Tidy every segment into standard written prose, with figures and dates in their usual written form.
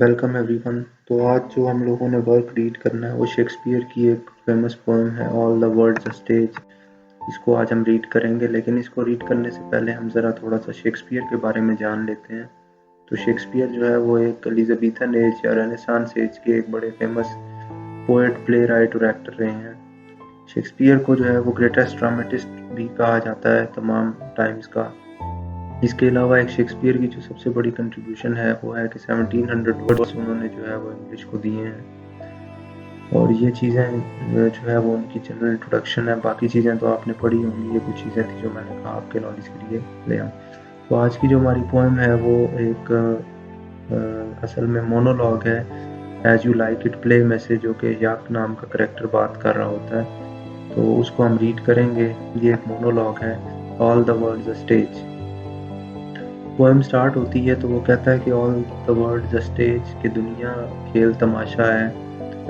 Welcome everyone. तो आज जो हम लोगों ने वर्क रीड करना है वो शेक्सपियर की एक फेमस पोएम है all the world's a stage. इसको आज हम रीड करेंगे, लेकिन इसको रीड करने से पहले हम ज़रा थोड़ा सा शेक्सपियर के बारे में जान लेते हैं। तो शेक्सपियर जो है वो एक एलिजाबेथन एज या रेनेसांस एज के एक बड़े फेमस पोएट, प्ले राइट और एक्टर रहे हैं। शेक्सपियर को जो है वो ग्रेटेस्ट ड्रामेटिस्ट भी कहा जाता है तमाम टाइम्स का। इसके अलावा एक शेक्सपियर की जो सबसे बड़ी कंट्रीब्यूशन है वो है कि 1700 वर्ड्स उन्होंने जो है वो इंग्लिश को दिए हैं। और ये चीज़ें जो है वो उनकी जनरल इंट्रोडक्शन है। बाकी चीज़ें तो आपने पढ़ी होंगी, ये कुछ चीज़ें थी जो मैंने कहा आपके नॉलेज के लिए ले आऊँ। तो आज की जो हमारी पोएम है वो एक असल में मोनोलॉग है, as you like it play में से, जो कि याक नाम का करेक्टर बात कर रहा होता है। तो उसको हम रीड करेंगे। ये एक मोनोलॉग है, all the world's a stage. Poem start होती है तो वो कहता है कि all the world the stage, कि दुनिया खेल तमाशा है,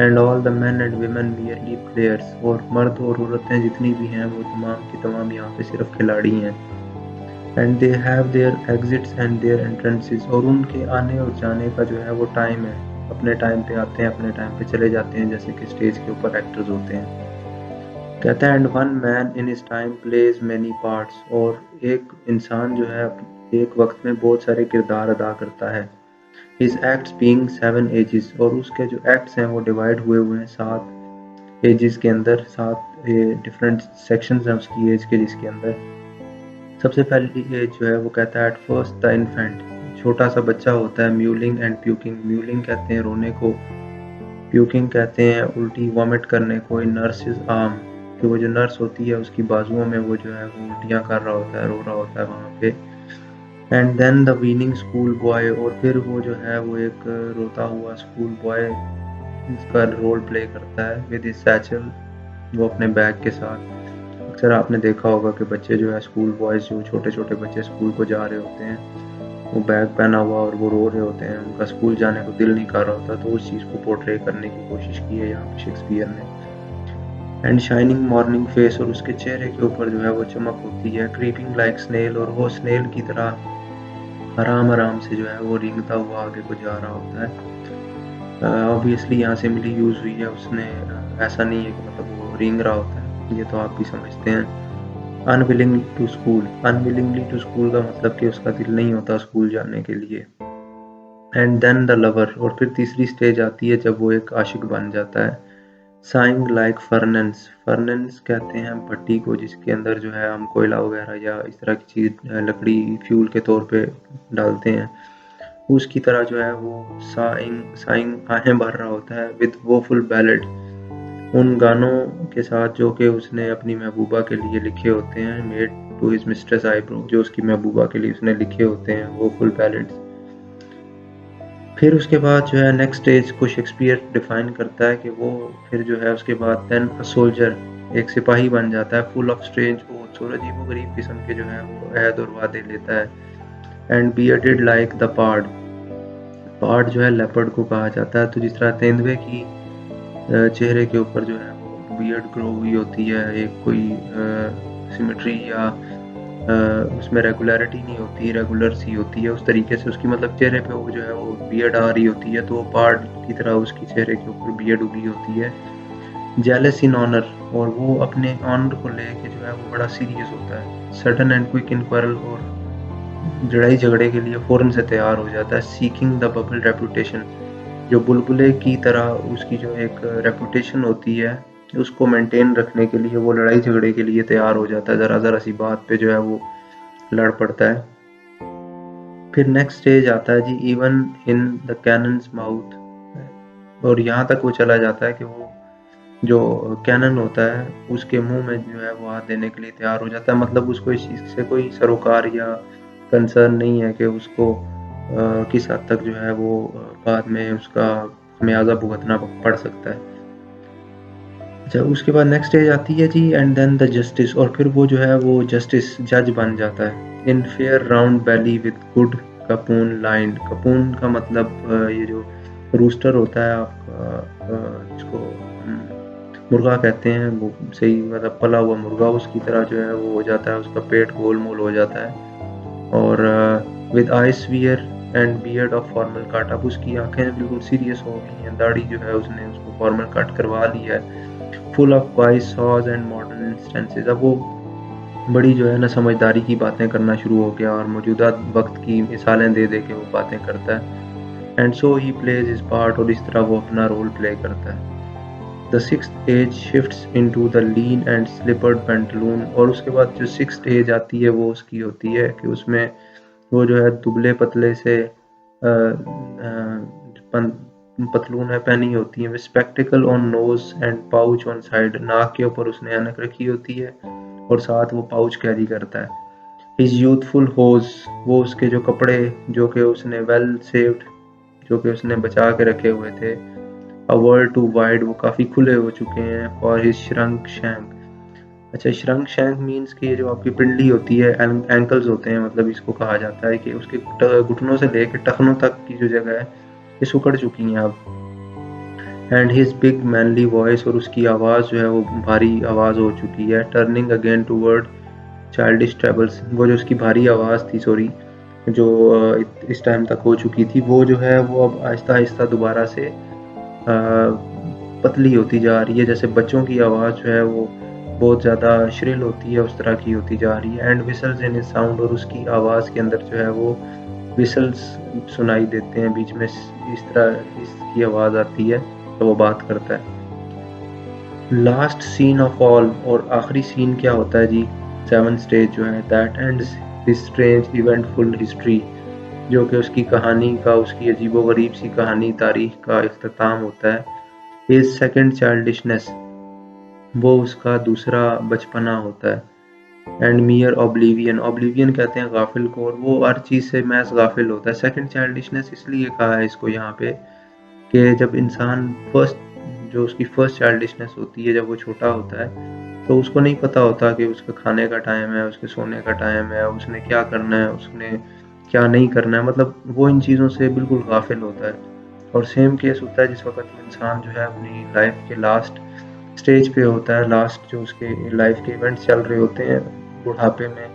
and all the man and women merely players, और मर्द और औरतें जितनी भी हैं वो तमाम की तमाम यहाँ पे सिर्फ खिलाड़ी हैं। And they have their exits and their entrances, और उनके आने और जाने का जो है वो टाइम है। अपने टाइम पे आते हैं, अपने टाइम पे चले जाते हैं, जैसे कि स्टेज के ऊपर एक्टर्स होते हैं। कहता है and one man in his time plays many parts, और एक इंसान जो है एक वक्त में बहुत सारे किरदार अदा करता है। हिज एक्ट्स बीइंग 7 एजेस, और उसके जो एक्ट्स हैं वो डिवाइड हुए हुए हैं 7 एजेस के अंदर। 7 डिफरेंट सेक्शंस हैं उसकी एज के, जिसके अंदर सबसे पहली एज जो है वो कहता है एट फर्स्ट द इन्फेंट, छोटा सा बच्चा होता है। म्यूलिंग एंड प्यूकिंग, म्यूलिंग कहते हैं रोने को, प्यूकिंग कहते हैं उल्टी वॉमिट करने को। इन नर्सिस आर्म, कि वो जो नर्स होती है उसकी बाजुओं में वो जो है वो उल्टियाँ कर रहा होता है, रो रहा होता है वहाँ पे। And then the whining school boy, और फिर वो जो है वो एक रोता हुआ स्कूल बॉय इसका रोल प्ले करता है विद हिज सैचल, वो अपने बैग के साथ। अक्सर आपने देखा होगा कि बच्चे जो है स्कूल बॉयज, जो छोटे छोटे बच्चे स्कूल को जा रहे होते हैं, वो बैग पहना हुआ और वो रो रहे होते हैं, उनका स्कूल जाने को दिल नहीं कर रहा होता। तो उस चीज़ को पोर्ट्रे करने की कोशिश की है यहाँ पे शेक्सपियर ने। एंड शाइनिंग मॉर्निंग फेस, और उसके चेहरे के ऊपर जो है वो चमक होती है। क्रीपिंग लाइक स्नेल, और वो स्नेल की तरह आराम आराम से जो है वो रेंगता हुआ आगे को जा रहा होता है। ऑब्वियसली यहाँ सिमिली यूज़ हुई है उसने, ऐसा नहीं है कि मतलब वो रेंग रहा होता है, ये तो आप भी समझते हैं। Unwilling to school, unwillingly to school का मतलब कि उसका दिल नहीं होता स्कूल जाने के लिए। एंड देन द लवर, और फिर तीसरी स्टेज आती है जब वो एक आशिक बन जाता है। साइंग लाइक फर्नेंस, फर्नेंस कहते हैं भट्टी को जिसके अंदर जो है हम कोयला वगैरह या इस तरह की चीज़, लकड़ी फ्यूल के तौर पे डालते हैं, उसकी तरह जो है वो साइंग साइंग आहें भर रहा होता है। विद वोफुल बैलेड, उन गानों के साथ जो कि उसने अपनी महबूबा के लिए लिखे होते हैं। Made to his mistress eyebrow, जो उसकी महबूबा के लिए उसने लिखे होते हैं वोफुल बैलेड्स। फिर उसके बाद जो है नेक्स्ट स्टेज को शेक्सपियर डिफाइन करता है कि वो फिर जो है उसके बाद देन अ सोल्जर, एक सिपाही बन जाता है। फुल ऑफ स्ट्रेंज ओथ्स, और अजीबो गरीब किस्म के जो है वो अहद और वादे लेता है। एंड बियर्डेड लाइक द पार्ड, पार्ड जो है लेपर्ड को कहा जाता है। तो जिस तरह तेंदुए की चेहरे के ऊपर जो है वो बियर्ड ग्रो हुई होती है, एक कोई सिमेट्री या उसमें रेगुलरिटी नहीं होती, रेगुलर सी होती है, उस तरीके से उसकी मतलब चेहरे पे वो जो है वो बियर्ड आ रही होती है, तो वो पार्ट की तरह उसकी चेहरे के ऊपर बियर्ड उगी होती है। जेलस इन ऑनर, और वो अपने ऑनर को लेके जो है वो बड़ा सीरियस होता है। Sudden and quick in quarrel, और लड़ाई झगड़े के लिए फ़ौरन से तैयार हो जाता है। सीकिंग द बबल रेपुटेशन, जो बुलबुले की तरह उसकी जो एक रेपुटेशन होती है उसको मेंटेन रखने के लिए वो लड़ाई झगड़े के लिए तैयार हो जाता है। ज़रा ज़रा सी बात पे जो है वो लड़ पड़ता है। फिर नेक्स्ट स्टेज आता है जी, even in the cannon's mouth, और यहाँ तक वो चला जाता है कि वो जो कैनन होता है उसके मुंह में जो है वो हाथ देने के लिए तैयार हो जाता है। मतलब उसको इस चीज़ से कोई सरोकार या कंसर्न नहीं है कि उसको किस हद तक जो है वो बाद में उसका खमियाजा भुगतना पड़ सकता है। अच्छा, उसके बाद नेक्स्ट स्टेज आती है जी, एंड देन द जस्टिस, और फिर वो जो है वो जस्टिस जज बन जाता है। In fair round belly with good capon lined, capon का मतलब ये जो रूस्टर होता है आपका, जिसको मुर्गा कहते हैं, वो सही मतलब पला हुआ मुर्गा, उसकी तरह जो है वो हो जाता है, उसका पेट गोल मोल हो जाता है। और with ice wear and beard of formal cut. अब उसकी आंखें बिल्कुल सीरियस हो गई हैं, दाढ़ी जो है उसने उसको फॉर्मल कट करवा लिया है। Full of wise saws and modern instances. अब वो बड़ी जो है ना समझदारी की बातें करना शुरू हो गया और मौजूदा वक्त की मिसालें दे दे के वो बातें करता है। And so he plays his part, और इस तरह वो अपना रोल प्ले करता है। The sixth age shifts into the lean and slippered pantaloon. और उसके बाद जो सिक्स्थ एज आती है वो उसकी होती है कि उसमें वो जो है दुबले पतले से पतलून है पहनी होती है। Spectacle on nose and pouch on side. नाक के ऊपर उसने ऐनक रखी होती है और साथ वो पाउच कैरी करता है। हिज यूथफुल होज, वो उसके जो कपड़े जो कि उसने वेल सेव्ड, जो कि उसने बचा के रखे हुए थे, अ वर्ल्ड टू वाइड, वो काफ़ी खुले हो चुके हैं। For his shrunk shank. अच्छा, श्रंक शैंक मीन्स कि ये जो आपकी पिंडली होती है, एंकल्स होते हैं, मतलब इसको कहा जाता है कि उसके घुटनों से लेकर टखनों तक की जो जगह है ये सुकड़ चुकी हैं अब। And his big manly voice, और उसकी आवाज़ जो है वो भारी आवाज़ हो चुकी है। Turning again toward childish trebles, वो जो उसकी भारी आवाज़ थी, सॉरी, जो इस टाइम तक हो चुकी थी, वो जो है वो अब आहिस्ता आहिस्ता दोबारा से पतली होती जा रही है। जैसे बच्चों की आवाज़ जो है वो बहुत ज़्यादा श्रिल होती है, उस तरह की होती जा रही है। एंड विसल्स इन साउंड, और उसकी आवाज़ के अंदर जो है वो विसल्स सुनाई देते हैं बीच में, इस तरह इसकी आवाज़ आती है तो वो बात करता है। लास्ट सीन ऑफ ऑल, और आखिरी सीन क्या होता है जी, 7 स्टेज जो है, that ends his strange eventful history, जो कि उसकी कहानी का, उसकी अजीबोगरीब सी कहानी तारीख का इख्तिताम होता है। हिज सेकंड चाइल्डिशनेस, वो उसका दूसरा बचपना होता है। एंड मियर ऑब्लिवियन, ऑब्लिवियन कहते हैं गाफिल को, और वो हर चीज़ से महज गाफिल होता है। सेकंड चाइल्डिशनेस इसलिए कहा है इसको यहाँ पे कि जब इंसान फर्स्ट, जो उसकी फर्स्ट चाइल्डिशनेस होती है, जब वो छोटा होता है तो उसको नहीं पता होता कि उसके खाने का टाइम है, उसके सोने का टाइम है, उसने क्या करना है, उसने क्या नहीं करना है, मतलब वो इन चीज़ों से बिल्कुल गाफिल होता है। और सेम केस होता है जिस वक्त इंसान जो है अपनी लाइफ के लास्ट स्टेज पे होता है, लास्ट जो उसके लाइफ के इवेंट्स चल रहे होते हैं बुढ़ापे में,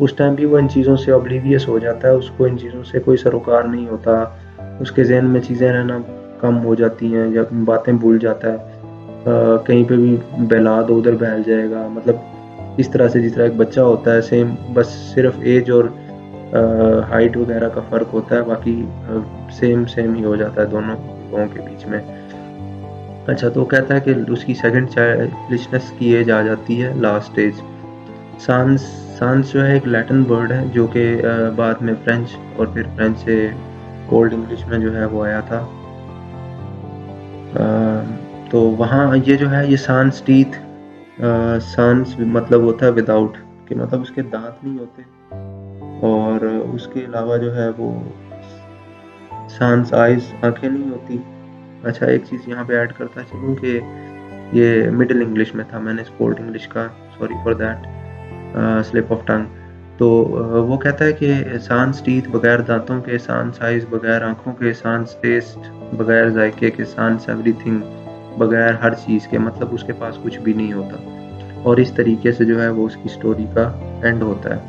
उस टाइम भी वो इन चीज़ों से ऑब्लिवियस हो जाता है, उसको इन चीज़ों से कोई सरोकार नहीं होता, उसके जहन में चीज़ें रहना कम हो जाती हैं, या बातें भूल जाता है। कहीं पे भी बहला दो उधर बहल जाएगा, मतलब इस तरह से जिस तरह एक बच्चा होता है सेम, बस सिर्फ एज और हाइट वगैरह का फ़र्क होता है, बाकी सेम सेम ही हो जाता है दोनों लोगों के बीच में। अच्छा, तो कहता है कि उसकी सेकंड चाइल्डिशनेस की एज आ जाती है, लास्ट एज। सांस, सांस जो है एक लैटिन वर्ड है जो कि बाद में फ्रेंच, और फिर फ्रेंच से ओल्ड इंग्लिश में जो है वो आया था। तो वहाँ ये जो है ये सांस टीथ, सांस मतलब होता है विदाउट, कि मतलब उसके दांत नहीं होते, और उसके अलावा जो है वो सांस आइज, आंखें नहीं होती। अच्छा, एक चीज़ यहाँ पे ऐड करता चलूँ कि ये मिडिल इंग्लिश में था, मैंने स्पोर्ट इंग्लिश का, sorry for that, slip of tongue. तो वो कहता है कि सांस टीथ बगैर दांतों के, सांस आइज बगैर आंखों के, सांस टेस्ट बगैर जायके के, सांस एवरीथिंग बगैर हर चीज़ के, मतलब उसके पास कुछ भी नहीं होता। और इस तरीके से जो है वो उसकी स्टोरी का एंड होता है।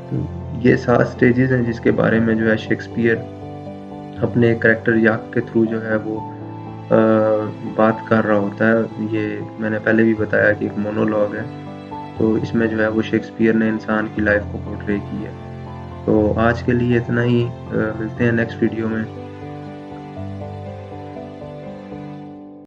तो ये 7 स्टेजेस हैं जिसके बारे में जो है शेक्सपियर अपने करेक्टर याक के थ्रू जो है वो बात कर रहा होता है। ये मैंने पहले भी बताया कि एक मोनोलॉग है, तो इसमें जो है वो शेक्सपियर ने इंसान की लाइफ को पोर्ट्रे की है। तो आज के लिए इतना ही, मिलते हैं नेक्स्ट वीडियो में।